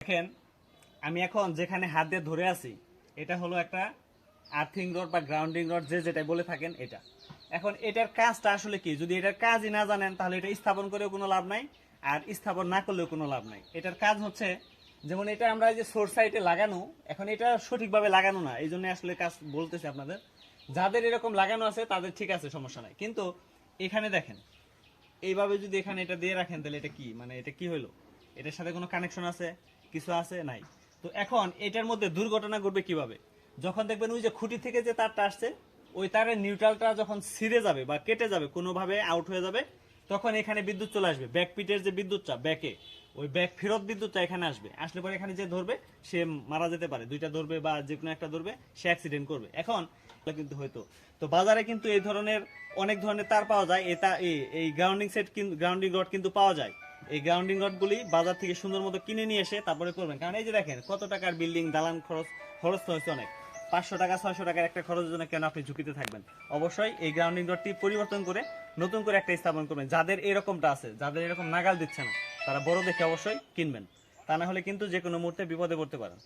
দেখেন আমি এখন যেখানে হাত দিয়ে ধরে আছি এটা হলো একটা আর্থিং রড বা গ্রাউন্ডিং রড যেটা বলে থাকেন এটা। এখন এটার কাজটা আসলে কি, যদি এটার কাজই না জানেন তাহলে এটা স্থাপন করেও কোনো লাভ নাই, আর স্থাপন না করলেও কোনো লাভ নাই। এটার কাজ হচ্ছে যেমন এটা আমরা যে সোর্স সাইটে লাগানো, এখন এটা সঠিকভাবে লাগানো না, এই জন্য আসলে কাজ বলতেছি আপনাদের। যাদের এরকম লাগানো আছে তাদের ঠিক আছে, সমস্যা নাই। কিন্তু এখানে দেখেন এইভাবে যদি এখানে এটা দিয়ে রাখেন তাহলে এটা কি, মানে এটা কি হলো, এটার সাথে কোনো কানেকশন আছে, কিছু আছে নাই। তো এখন এটার মধ্যে দুর্ঘটনা ঘটবে কিভাবে, যখন দেখবেন ওই যে খুঁটি থেকে যে তারটা আসছে ওই তারের নিউট্রালটা যখন ছিঁড়ে যাবে বা কেটে যাবে, কোনোভাবে আউট হয়ে যাবে, তখন এখানে বিদ্যুৎ চলে আসবে। ব্যাক পিটের যে বিদ্যুৎটা ব্যাকে, ওই ব্যাক ফেরত বিদ্যুৎটা এখানে আসবে, আসলে পরে এখানে যে ধরবে সে মারা যেতে পারে, দুইটা ধরবে বা যে কোনো একটা ধরবে, সে অ্যাক্সিডেন্ট করবে। এখন কিন্তু হয়তো তো বাজারে কিন্তু এই ধরনের অনেক ধরনের তার পাওয়া যায়, এই গ্রাউন্ডিং সেট কিন্তু, গ্রাউন্ডিং রড কিন্তু পাওয়া যায়। এই গ্রাউন্ডিং রডগুলি বাজার থেকে সুন্দর মতো কিনে নিয়ে এসে তারপরে করবেন। কারণ এই যে দেখেন কত টাকার বিল্ডিং, দালান খরচ তো হয়েছে অনেক, 500 টাকা 600 টাকার একটা খরচের জন্য কেন আপনি ঝুঁকিতে থাকবেন। অবশ্যই এই গ্রাউন্ডিং রডটি পরিবর্তন করে নতুন করে একটা স্থাপন করবেন। যাদের এরকমটা আছে, যাদের এরকম নাগাল দিচ্ছে না, তারা বড় দেখে অবশ্যই কিনবেন, তা না হলে কিন্তু যে কোনো মুহূর্তে বিপদে পড়তে পারেন।